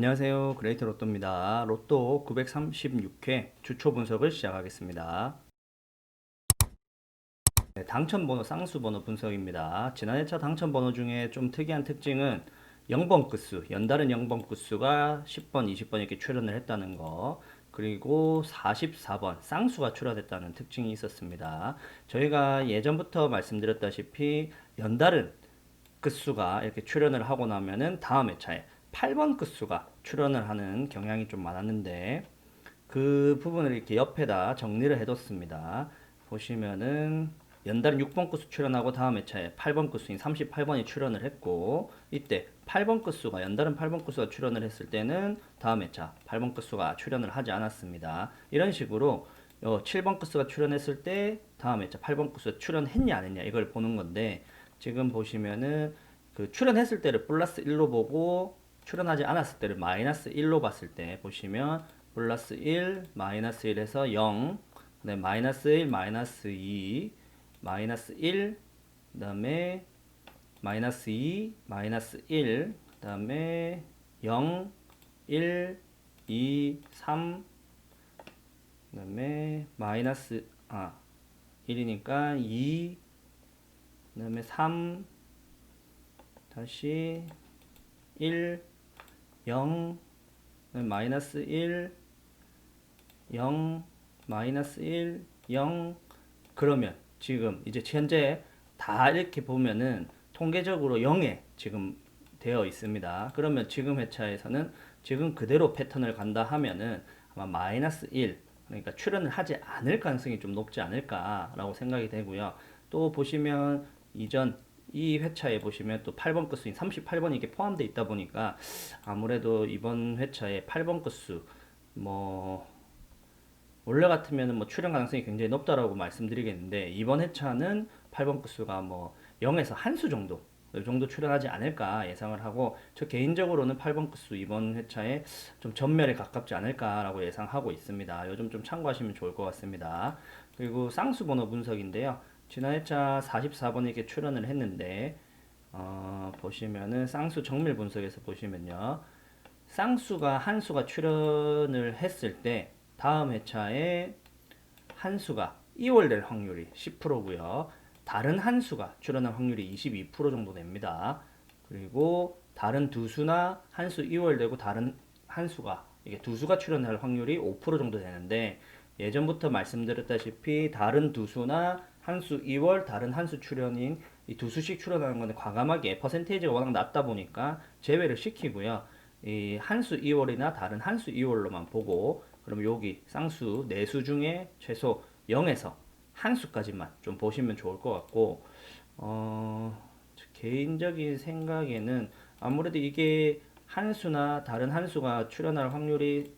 안녕하세요. 그레이트 로또입니다. 로또 936회 주초 분석을 시작하겠습니다. 네, 당첨번호, 쌍수번호 분석입니다. 지난 회차 당첨번호 중에 좀 특이한 특징은 0번 끝수, 연달은 0번 끝수가 10번, 20번 이렇게 출연을 했다는 거, 그리고 44번 쌍수가 출연했다는 특징이 있었습니다. 저희가 예전부터 말씀드렸다시피 연달은 끝수가 이렇게 출연을 하고 나면은 다음 회차에 8번 끝수가 출연을 하는 경향이 좀 많았는데 그 부분을 이렇게 옆에다 정리를 해뒀습니다. 보시면은 연달은 6번 끝수 출연하고 다음 회차에 8번 끝수인 38번이 출연을 했고 이때 8번 끝수가 연달은 8번 끝수가 출연을 했을 때는 다음 회차 8번 끝수가 출연을 하지 않았습니다. 이런 식으로 7번 끝수가 출연했을 때 다음 회차 8번 끝수가 출연했냐 안 했냐 이걸 보는 건데 지금 보시면은 그 출연했을 때를 플러스 1로 보고 출연하지 않았을 때를 마이너스 1로 봤을 때 보시면 플러스 1, 마이너스 1에서 0, 그다음에 마이너스 1, 마이너스 2, 마이너스 1, 그다음에 마이너스 2, 마이너스 1, 그다음에 0, 1, 2, 3, 그다음에 마이너스 1이니까 2, 그다음에 3, 다시 1, 0, 마이너스 1, 0, 마이너스 1, 0. 그러면 지금 이제 현재 다 이렇게 보면은 통계적으로 0에 지금 되어 있습니다. 그러면 지금 회차에서는 지금 그대로 패턴을 간다 하면은 아마 마이너스 1, 그러니까 출연을 하지 않을 가능성이 좀 높지 않을까라고 생각이 되고요. 또 보시면 이전 이 회차에 보시면 또 8번 끝수인 38번이 이게 포함되어 있다 보니까 아무래도 이번 회차에 8번 끝수 뭐 원래 같으면 뭐 출연 가능성이 굉장히 높다라고 말씀드리겠는데 이번 회차는 8번 끝수가 뭐 0에서 한 수 정도 이 정도 출연하지 않을까 예상을 하고 저 개인적으로는 8번 끝수 이번 회차에 좀 전멸에 가깝지 않을까라고 예상하고 있습니다. 요즘 좀 참고하시면 좋을 것 같습니다. 그리고 쌍수 번호 분석인데요. 지난 회차 44번에게 출연을 했는데 보시면은 쌍수 정밀 분석에서 보시면요. 쌍수가 한 수가 출연을 했을 때 다음 회차에 한 수가 이월될 확률이 10%고요. 다른 한 수가 출연할 확률이 22% 정도 됩니다. 그리고 다른 두 수나 한 수 이월되고 다른 한 수가 이게 두 수가 출연할 확률이 5% 정도 되는데 예전부터 말씀드렸다시피 다른 두 수나 한 수 이월 다른 한 수 출연인 이 두 수씩 출연하는 건데 과감하게 퍼센테이지가 워낙 낮다 보니까 제외를 시키고요. 이 한 수 이월이나 다른 한 수 이월로만 보고 그럼 여기 쌍수 네 수 중에 최소 0에서 한 수까지만 좀 보시면 좋을 것 같고 개인적인 생각에는 아무래도 이게 한 수나 다른 한 수가 출연할 확률이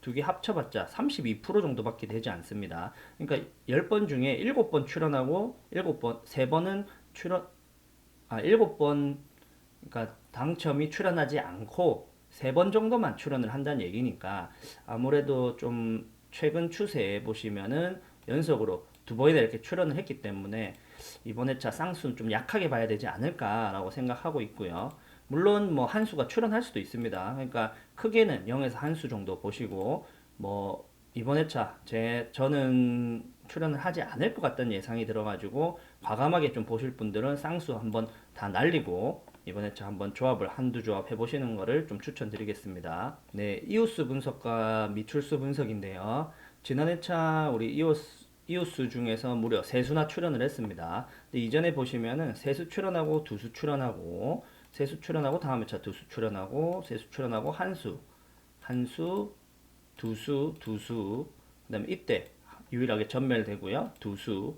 두 개 합쳐봤자 32% 정도밖에 되지 않습니다. 그러니까 10번 중에 7번 출연하고 7번, 3번은 출연, 7번, 그러니까 당첨이 출연하지 않고 3번 정도만 출연을 한다는 얘기니까 아무래도 좀 최근 추세에 보시면은 연속으로 두 번이나 이렇게 출연을 했기 때문에 이번 회차 쌍수는 좀 약하게 봐야 되지 않을까라고 생각하고 있고요. 물론 뭐 한 수가 출연할 수도 있습니다. 그러니까 크게는 0에서 한 수 정도 보시고 뭐 이번 회차 저는 출연을 하지 않을 것 같다는 예상이 들어가지고 과감하게 좀 보실 분들은 쌍수 한번 다 날리고 이번 회차 한번 조합을 한두 조합 해보시는 것을 좀 추천드리겠습니다. 네, 이오스 분석과 미출수 분석인데요. 지난 회차 우리 이오스 중에서 무려 세수나 출연을 했습니다. 근데 이전에 보시면은 세수 출연하고 두수 출연하고 세수 출연하고 다음 회차 두수 출연하고 세수 출연하고 한수, 두수, 그다음에 이때 유일하게 전멸되고요. 두수.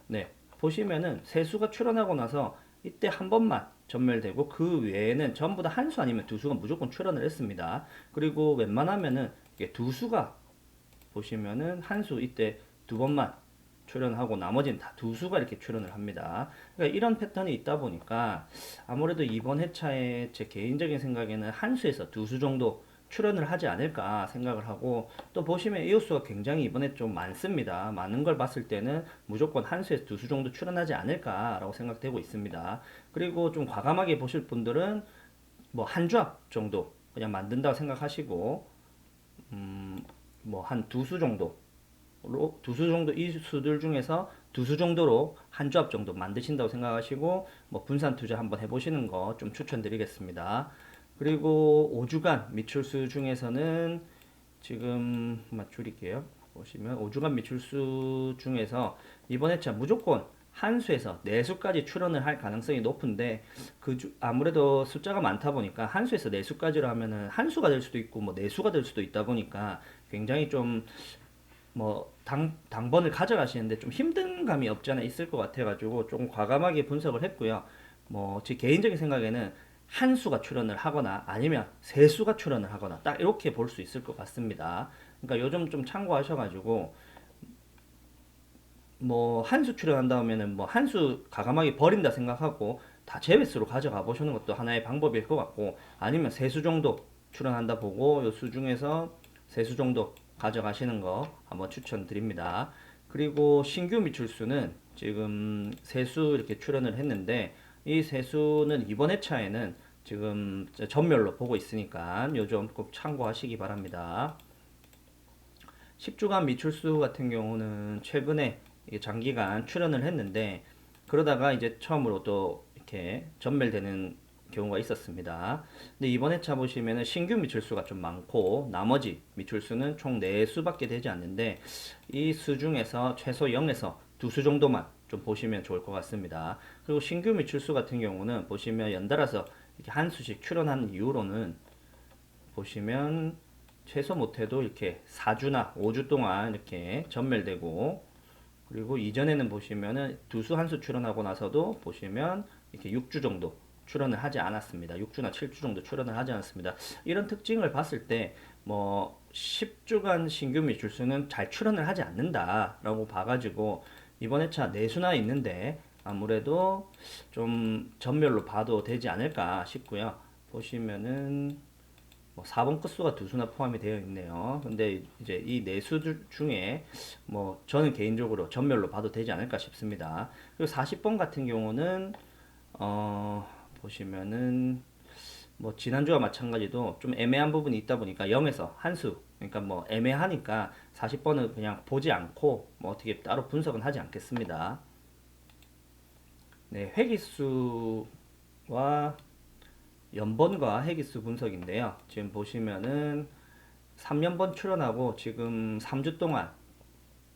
네. 보시면은 세수가 출연하고 나서 이때 한 번만 전멸되고 그 외에는 전부 다 한 수 아니면 두 수가 무조건 출연을 했습니다. 그리고 웬만하면은 이게 두 수가 보시면은 한 수 이때 두 번만 출연하고 나머지는 다 두 수가 이렇게 출연을 합니다. 그러니까 이런 패턴이 있다 보니까 아무래도 이번 회차에 제 개인적인 생각에는 한 수에서 두 수 정도 출연을 하지 않을까 생각을 하고 또 보시면 이웃수가 굉장히 이번에 좀 많습니다. 많은 걸 봤을 때는 무조건 한 수에서 두 수 정도 출연하지 않을까라고 생각되고 있습니다. 그리고 좀 과감하게 보실 분들은 뭐 한 조합 정도 그냥 만든다고 생각하시고 뭐 한 두 수 정도로 두 수 정도 이 수들 중에서 두 수 정도로 한 조합 정도 만드신다고 생각하시고 뭐 분산 투자 한번 해보시는 거 좀 추천드리겠습니다. 그리고 5주간 미출수 중에서는 지금 줄일게요. 보시면 5주간 미출수 중에서 이번 회차 무조건 한 수에서 네 수까지 출원을 할 가능성이 높은데 아무래도 숫자가 많다 보니까 한 수에서 네 수까지로 하면은 한 수가 될 수도 있고 뭐 네 수가 될 수도 있다 보니까 굉장히 좀 뭐 당번을 가져가시는데 좀 힘든 감이 없지 않아 있을 것 같아가지고 조금 과감하게 분석을 했고요. 뭐 제 개인적인 생각에는 한 수가 출연을 하거나 아니면 세 수가 출연을 하거나 딱 이렇게 볼 수 있을 것 같습니다. 그러니까 요즘 좀 참고하셔가지고 뭐 한 수 출연한다 하면은 뭐 한 수 과감하게 버린다 생각하고 다 제외수로 가져가 보시는 것도 하나의 방법일 것 같고 아니면 세 수 정도 출연한다 보고 요 수 중에서 세 수 정도 가져가시는 거 한번 추천드립니다. 그리고 신규 미출수는 지금 세 수 이렇게 출연을 했는데 이 세 수는 이번 회차에는 지금 전멸로 보고 있으니까 요점 꼭 참고하시기 바랍니다. 10주간 미출수 같은 경우는 최근에 장기간 출연을 했는데 그러다가 이제 처음으로 또 이렇게 전멸되는 경우가 있었습니다. 근데 이번 회차 보시면은 신규 미출수가 좀 많고 나머지 미출수는 총 4수밖에 되지 않는데 이 수 중에서 최소 0에서 2수 정도만 좀 보시면 좋을 것 같습니다. 그리고 신규 미출수 같은 경우는 보시면 연달아서 이렇게 한 수씩 출연한 이후로는 보시면 최소 못해도 이렇게 4주나 5주 동안 이렇게 전멸되고 그리고 이전에는 보시면은 두 수 한 수 출연하고 나서도 보시면 이렇게 6주 정도 출연을 하지 않았습니다. 6주나 7주 정도 출연을 하지 않았습니다. 이런 특징을 봤을 때 뭐 10주간 신규 미출수는 잘 출연을 하지 않는다라고 봐가지고 이번 회차 4수나 있는데 아무래도 좀 전멸로 봐도 되지 않을까 싶고요. 보시면은 뭐 4번 끝수가 두 수나 포함이 되어 있네요. 근데 이제 이 네 수 중에 뭐 저는 개인적으로 전멸로 봐도 되지 않을까 싶습니다. 그리고 40번 같은 경우는 어 보시면은 뭐 지난주와 마찬가지로 좀 애매한 부분이 있다 보니까 0에서 한 수, 그러니까 뭐 애매하니까 40번은 그냥 보지 않고 뭐 어떻게 따로 분석은 하지 않겠습니다. 네, 회기수와 연번과 회기수 분석인데요. 지금 보시면은 3년번 출연하고 지금 3주 동안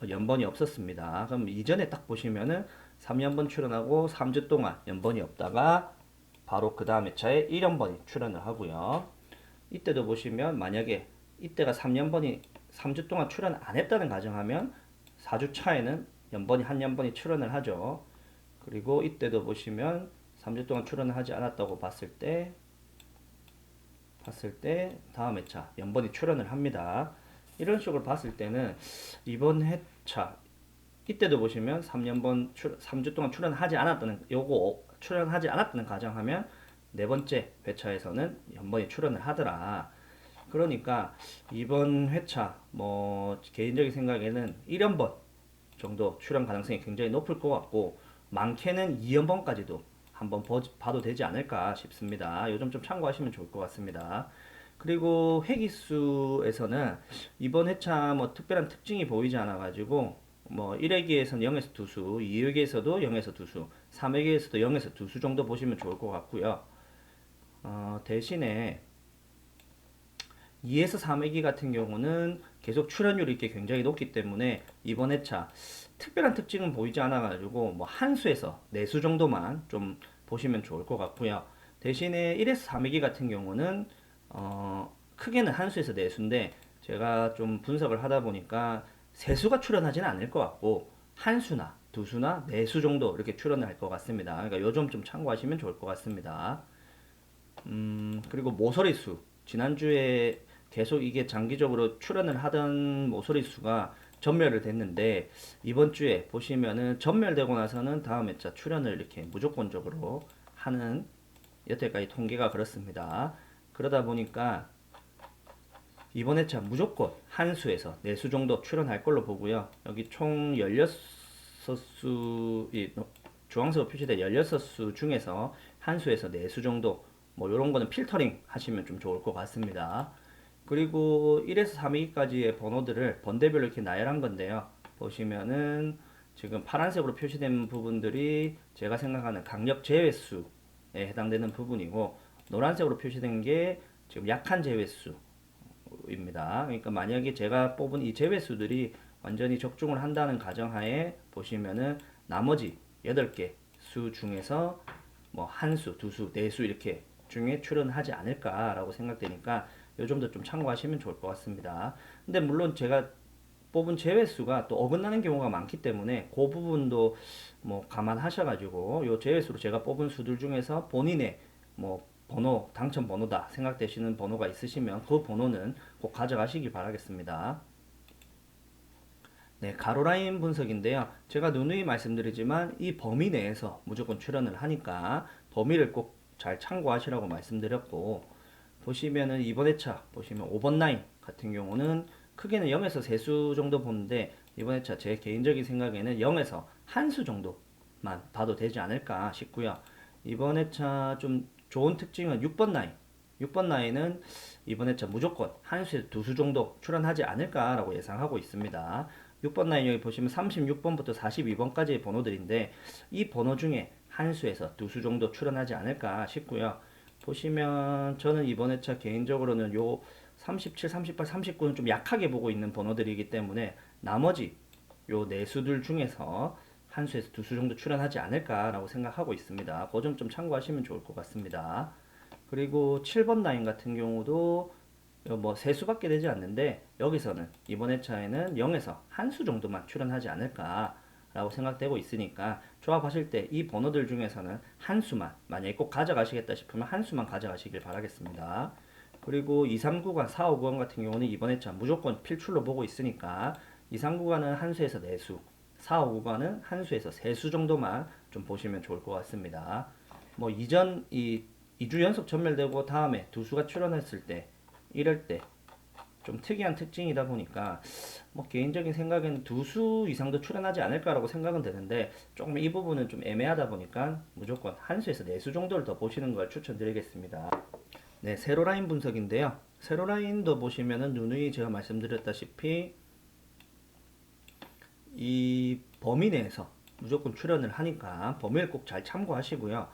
연번이 없었습니다. 그럼 이전에 딱 보시면은 3년번 출연하고 3주 동안 연번이 없다가 바로 그 다음 회차에 1연번이 출연을 하고요. 이때도 보시면 만약에 이때가 3년번이 3주 동안 출연 안 했다는 가정하면 4주 차에는 연번이 한 연번이 출연을 하죠. 그리고 이때도 보시면 3주 동안 출연을 하지 않았다고 봤을 때 다음 회차 연번이 출연을 합니다. 이런 식으로 봤을 때는 이번 회차 이때도 보시면 3주 동안 출연하지 않았다는 요거 출연하지 않았다는 가정하면 네 번째 회차에서는 연번이 출연을 하더라. 그러니까 이번 회차 뭐 개인적인 생각에는 1연번 정도 출연 가능성이 굉장히 높을 것 같고 많게는 2연번까지도 한번 봐도 되지 않을까 싶습니다. 요점 좀 참고하시면 좋을 것 같습니다. 그리고 회기수에서는 이번 회차 뭐 특별한 특징이 보이지 않아 가지고 뭐 1회기에서는 0에서 2수, 2회기에서도 0에서 2수, 3회기에서도 0에서 2수 정도 보시면 좋을 것 같고요. 대신에 2에서 3회기 같은 경우는 계속 출연율이 이렇게 굉장히 높기 때문에 이번 회차 특별한 특징은 보이지 않아 가지고 뭐 한 수에서 네 수 정도만 좀 보시면 좋을 것 같고요. 대신에 1에서 3회기 같은 경우는 크게는 한 수에서 네 수인데 제가 좀 분석을 하다 보니까 세 수가 출연하지는 않을 것 같고 한 수나 두 수나 네 수 정도 이렇게 출연을 할 것 같습니다. 그러니까 요점 좀 참고하시면 좋을 것 같습니다. 그리고 모서리 수 지난주에 계속 이게 장기적으로 출연을 하던 모서리 수가 전멸을 됐는데 이번 주에 보시면은 전멸되고 나서는 다음 회차 출연을 이렇게 무조건적으로 하는 여태까지 통계가 그렇습니다. 그러다 보니까 이번 회차 무조건 한 수에서 네 수 정도 출연할 걸로 보고요. 여기 총 16수, 주황색으로 표시된 16수 중에서 한 수에서 네 수 정도 뭐 이런 거는 필터링 하시면 좀 좋을 것 같습니다. 그리고 1에서 3위까지의 번호들을 번대별로 이렇게 나열한 건데요. 보시면은 지금 파란색으로 표시된 부분들이 제가 생각하는 강력 제외수에 해당되는 부분이고, 노란색으로 표시된 게 지금 약한 제외수입니다. 그러니까 만약에 제가 뽑은 이 제외수들이 완전히 적중을 한다는 가정하에 보시면은 나머지 8개 수 중에서 뭐 한 수, 두 수, 네 수 이렇게 중에 출연하지 않을까라고 생각되니까 요 점도 좀 참고하시면 좋을 것 같습니다. 근데 물론 제가 뽑은 제외수가 또 어긋나는 경우가 많기 때문에 그 부분도 뭐 감안하셔가지고 요 제외수로 제가 뽑은 수들 중에서 본인의 뭐 번호, 당첨 번호다 생각되시는 번호가 있으시면 그 번호는 꼭 가져가시길 바라겠습니다. 네, 가로라인 분석인데요. 제가 누누이 말씀드리지만 이 범위 내에서 무조건 출연을 하니까 범위를 꼭 잘 참고하시라고 말씀드렸고, 보시면은 이번 회차 보시면 5번 라인 같은 경우는 크게는 0에서 3수 정도 보는데, 이번 회차 제 개인적인 생각에는 0에서 한 수 정도만 봐도 되지 않을까 싶고요. 이번 회차 좀 좋은 특징은 6번 라인. 6번 라인은 이번 회차 무조건 한 수에서 두 수 정도 출연하지 않을까라고 예상하고 있습니다. 6번 라인 여기 보시면 36번부터 42번까지의 번호들인데 이 번호 중에 한 수에서 두 수 정도 출연하지 않을까 싶고요. 보시면 저는 이번 회차 개인적으로는 요 37, 38, 39는 좀 약하게 보고 있는 번호들이기 때문에 나머지 요 네 수들 중에서 한 수에서 두 수 정도 출연하지 않을까라고 생각하고 있습니다. 그 점 좀 참고하시면 좋을 것 같습니다. 그리고 7번 라인 같은 경우도 뭐 세 수밖에 되지 않는데 여기서는 이번 회차에는 0에서 한 수 정도만 출연하지 않을까라고 생각되고 있으니까 조합하실 때 이 번호들 중에서는 한 수만, 만약에 꼭 가져가시겠다 싶으면 한 수만 가져가시길 바라겠습니다. 그리고 2, 3 구간, 4, 5 구간 같은 경우는 이번 회차 무조건 필출로 보고 있으니까 2, 3 구간은 한 수에서 4수, 4, 5 구간은 한 수에서 3수 정도만 좀 보시면 좋을 것 같습니다. 뭐 이전 2주 연속 전멸되고 다음에 두 수가 출연했을 때 이럴 때 좀 특이한 특징이다 보니까 뭐 개인적인 생각에는 두 수 이상도 출연하지 않을까라고 생각은 되는데, 조금 이 부분은 좀 애매하다 보니까 무조건 한 수에서 네 수 정도를 더 보시는 걸 추천드리겠습니다. 네, 세로라인 분석인데요. 세로라인도 보시면은 누누이 제가 말씀드렸다시피 이 범위 내에서 무조건 출연을 하니까 범위를 꼭 잘 참고하시고요.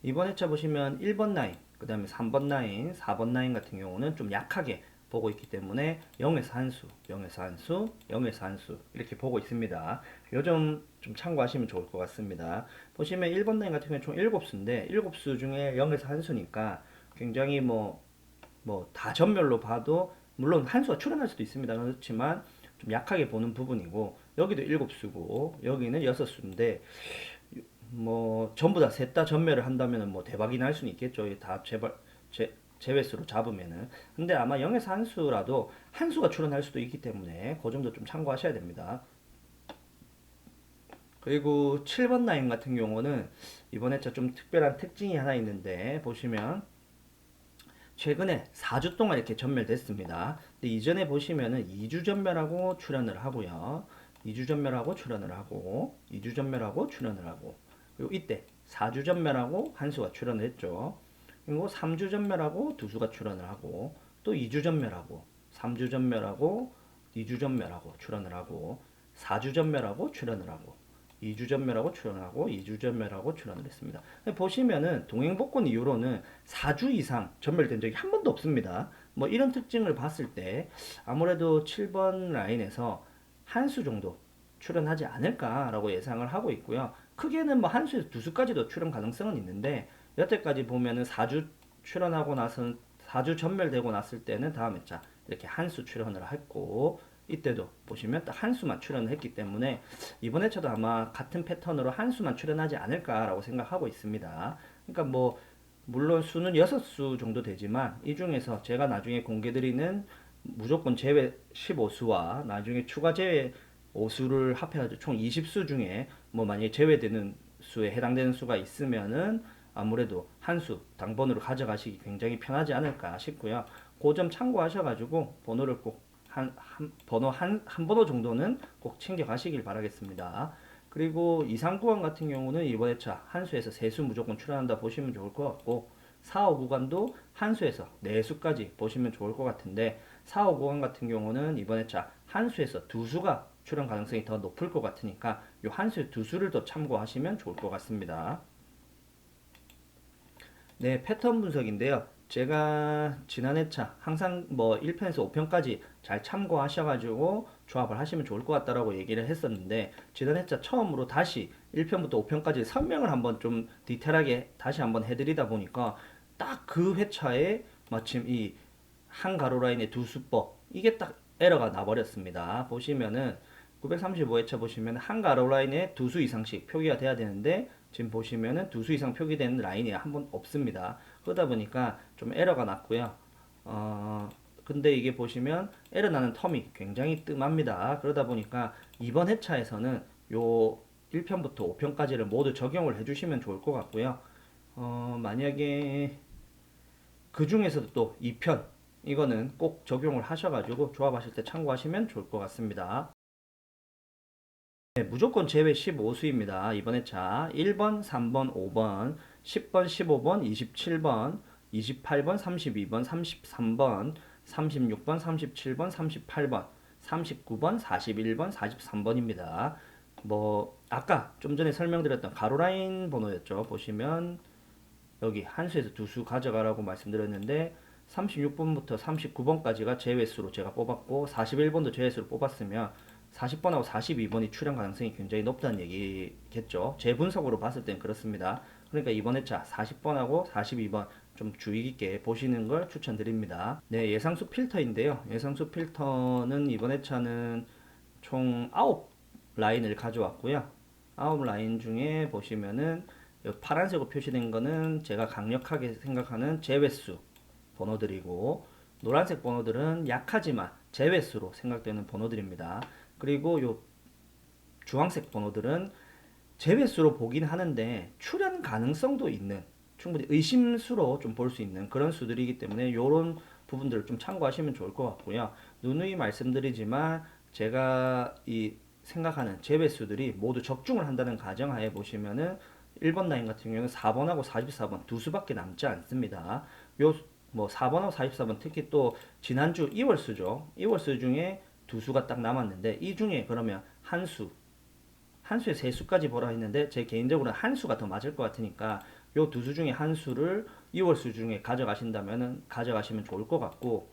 이번 회차 보시면 1번 라인, 그 다음에 3번 라인, 4번 라인 같은 경우는 좀 약하게 보고 있기 때문에 0에서 한 수, 0에서 한 수, 0에서 한 수 이렇게 보고 있습니다. 요점 좀 참고하시면 좋을 것 같습니다. 보시면 1번 라인 같은 경우는 총 7수인데 7수 중에 0에서 한 수니까 굉장히 뭐 다 전멸로 봐도 물론 한 수가 출연할 수도 있습니다. 그렇지만 좀 약하게 보는 부분이고, 여기도 7수고 여기는 6수인데 뭐 전부 다 셋 다 전멸을 한다면 뭐 대박이 날 수는 있겠죠. 다 제외수로 잡으면은. 근데 아마 0에서 한 수라도 한 수가 출연할 수도 있기 때문에 그 점도 좀 참고하셔야 됩니다. 그리고 7번 라인 같은 경우는 이번 회차 좀 특별한 특징이 하나 있는데, 보시면 최근에 4주 동안 이렇게 전멸됐습니다. 근데 이전에 보시면은 2주 전멸하고 출연을 하고요. 2주 전멸하고 출연을 하고 2주 전멸하고 출연을 하고, 그리고 이때 4주 전멸하고 한 수가 출연을 했죠. 그리고 3주 전멸하고 두 수가 출연을 하고, 또 2주 전멸하고 3주 전멸하고 2주 전멸하고 출연을 하고, 4주 전멸하고 출연을 하고 2주 전멸하고 출연하고 2주 전멸하고 출연을 했습니다. 보시면은 동행복권 이후로는 4주 이상 전멸된 적이 한 번도 없습니다. 뭐 이런 특징을 봤을 때 아무래도 7번 라인에서 한 수 정도 출연하지 않을까라고 예상을 하고 있고요. 크게는 뭐 한 수에서 두 수까지도 출연 가능성은 있는데, 여태까지 보면은 4주 출연하고 나서 4주 전멸되고 났을 때는 다음 회차 이렇게 한 수 출연을 했고, 이때도 보시면 딱 한 수만 출연을 했기 때문에 이번 회차도 아마 같은 패턴으로 한 수만 출연하지 않을까라고 생각하고 있습니다. 그러니까 뭐 물론 수는 6수 정도 되지만 이 중에서 제가 나중에 공개드리는 무조건 제외 15수와 나중에 추가 제외 5수를 합해가지고 총 20수 중에 뭐 만약에 제외되는 수에 해당되는 수가 있으면은 아무래도 한 수 당번으로 가져가시기 굉장히 편하지 않을까 싶고요. 그 점 참고하셔가지고 번호를 꼭 한 번호 정도는 꼭 챙겨 가시길 바라겠습니다. 그리고 이상 구간 같은 경우는 이번 회차 한 수에서 세 수 무조건 출연한다 보시면 좋을 것 같고, 4, 5 구간도 한수에서 내수까지 보시면 좋을 것 같은데 4, 5 구간 같은 경우는 이번 회차 한수에서 두수가 출현 가능성이 더 높을 것 같으니까 이 한수의 두수를 더 참고하시면 좋을 것 같습니다. 네, 패턴 분석인데요. 제가 지난 회차 항상 뭐 1편에서 5편까지 잘 참고하셔가지고 조합을 하시면 좋을 것 같다라고 얘기를 했었는데 지난 회차 처음으로 다시 1편부터 5편까지 설명을 한번 좀 디테일하게 다시 한번 해드리다 보니까 딱 그 회차에 마침 이 한 가로 라인의 두 수법 이게 딱 에러가 나버렸습니다. 보시면은 935회차 보시면 한 가로 라인에 두 수 이상씩 표기가 돼야 되는데 지금 보시면은 두 수 이상 표기되는 라인이 한 번 없습니다. 그러다 보니까 좀 에러가 났고요. 근데 이게 보시면 에러 나는 텀이 굉장히 뜸합니다. 그러다 보니까 이번 회차에서는 요 1편부터 5편까지를 모두 적용을 해주시면 좋을 것 같고요. 만약에 그 중에서도 또 2편 이거는 꼭 적용을 하셔가지고 조합하실 때 참고하시면 좋을 것 같습니다. 네, 무조건 제외 15수입니다. 이번 회차 1번, 3번, 5번, 10번, 15번, 27번, 28번, 32번, 33번, 36번, 37번, 38번, 39번, 41번, 43번입니다. 뭐 아까 좀 전에 설명드렸던 가로라인 번호였죠. 보시면 여기 한수에서 두 수 가져가라고 말씀드렸는데 36번부터 39번까지가 제외수로 제가 뽑았고 41번도 제외수로 뽑았으면 40번하고 42번이 출현 가능성이 굉장히 높다는 얘기겠죠. 제 분석으로 봤을 땐 그렇습니다. 그러니까 이번 회차 40번하고 42번 좀 주의 깊게 보시는 걸 추천드립니다. 네, 예상수 필터인데요. 예상수 필터는 이번 회차는 총 9라인을 가져왔고요. 9라인 중에 보시면은 파란색으로 표시된 거는 제가 강력하게 생각하는 제외수 번호들이고 노란색 번호들은 약하지만 제외수로 생각되는 번호들입니다. 그리고 요 주황색 번호들은 제외수로 보긴 하는데 출현 가능성도 있는 충분히 의심수로 좀 볼 수 있는 그런 수들이기 때문에 이런 부분들을 좀 참고하시면 좋을 것 같고요. 누누이 말씀드리지만 제가 이 생각하는 제외수들이 모두 적중을 한다는 가정하에 보시면은 1번 라인 같은 경우는 4번하고 44번 두 수밖에 남지 않습니다. 요 뭐 4번하고 44번 특히 또 지난주 2월수죠. 2월수 중에 두 수가 딱 남았는데 이 중에 그러면 한 수에 세 수까지 보라 했는데 제 개인적으로는 한 수가 더 맞을 것 같으니까 요 두 수 중에 한 수를 2월수 중에 가져가신다면은 가져가시면 좋을 것 같고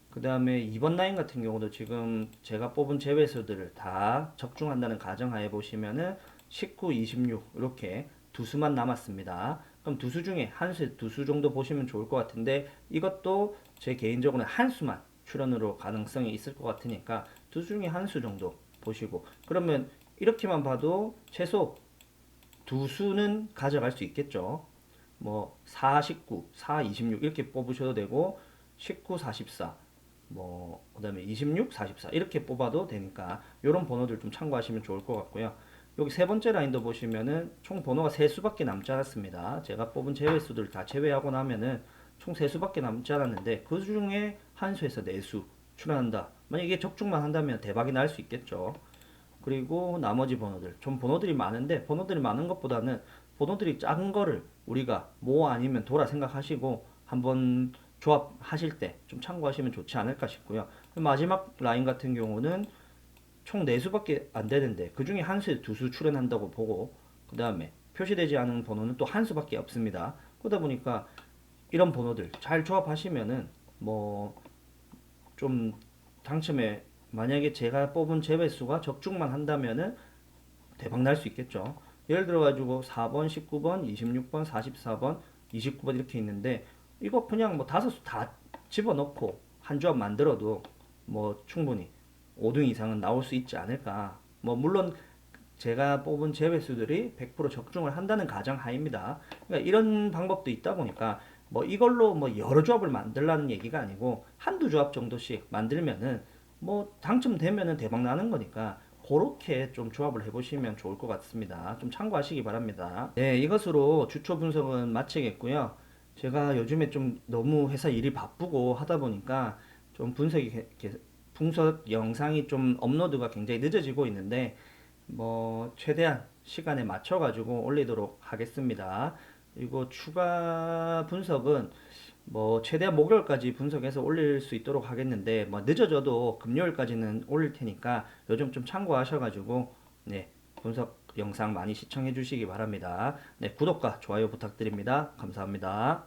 그 다음에 2번 라인 같은 경우도 지금 제가 뽑은 제외수들을 다 적중한다는 가정하에 보시면은 19, 26 이렇게 두 수만 남았습니다. 그럼 두 수 중에 한 수, 두 수 정도 보시면 좋을 것 같은데 이것도 제 개인적으로는 한 수만 출연으로 가능성이 있을 것 같으니까 두 수 중에 한 수 정도 보시고 그러면 이렇게만 봐도 최소 두 수는 가져갈 수 있겠죠. 뭐 4, 19, 4, 26 이렇게 뽑으셔도 되고 19, 44, 뭐 그다음에 26, 44 이렇게 뽑아도 되니까 이런 번호들 좀 참고하시면 좋을 것 같고요. 여기 세 번째 라인도 보시면은 총 번호가 세 수밖에 남지 않았습니다. 제가 뽑은 제외수들 다 제외하고 나면은 총 세 수밖에 남지 않았는데 그 중에 한 수에서 네 수 출연한다. 만약 이게 적중만 한다면 대박이 날 수 있겠죠. 그리고 나머지 번호들 좀 번호들이 많은데 번호들이 많은 것보다는 번호들이 작은 거를 우리가 뭐 아니면 도라 생각하시고 한번 조합하실 때 좀 참고하시면 좋지 않을까 싶고요. 마지막 라인 같은 경우는 총 4수밖에 안 되는데 그 중에 한 수에 두 수 출연한다고 보고 그 다음에 표시되지 않은 번호는 또 한 수밖에 없습니다. 그러다 보니까 이런 번호들 잘 조합하시면은 뭐 좀 당첨에 만약에 제가 뽑은 재배수가 적중만 한다면은 대박 날 수 있겠죠. 예를 들어 가지고 4번, 19번, 26번, 44번, 29번 이렇게 있는데 이거 그냥 뭐 다섯 수 다 집어넣고 한 조합 만들어도 뭐 충분히 5등 이상은 나올 수 있지 않을까. 뭐 물론 제가 뽑은 제외수들이 100% 적중을 한다는 가정하입니다. 그러니까 이런 방법도 있다 보니까 뭐 이걸로 뭐 여러 조합을 만들라는 얘기가 아니고 한두 조합 정도씩 만들면은 뭐 당첨되면은 대박 나는 거니까 그렇게 좀 조합을 해보시면 좋을 것 같습니다. 좀 참고하시기 바랍니다. 네, 이것으로 주초 분석은 마치겠고요. 제가 요즘에 좀 너무 회사 일이 바쁘고 하다 보니까 좀 분석 영상이 좀 업로드가 굉장히 늦어지고 있는데 뭐 최대한 시간에 맞춰 가지고 올리도록 하겠습니다. 이거 추가 분석은 뭐 최대한 목요일까지 분석해서 올릴 수 있도록 하겠는데 뭐 늦어져도 금요일까지는 올릴 테니까 요즘 좀 참고하셔가지고 네, 분석 영상 많이 시청해 주시기 바랍니다. 네, 구독과 좋아요 부탁드립니다. 감사합니다.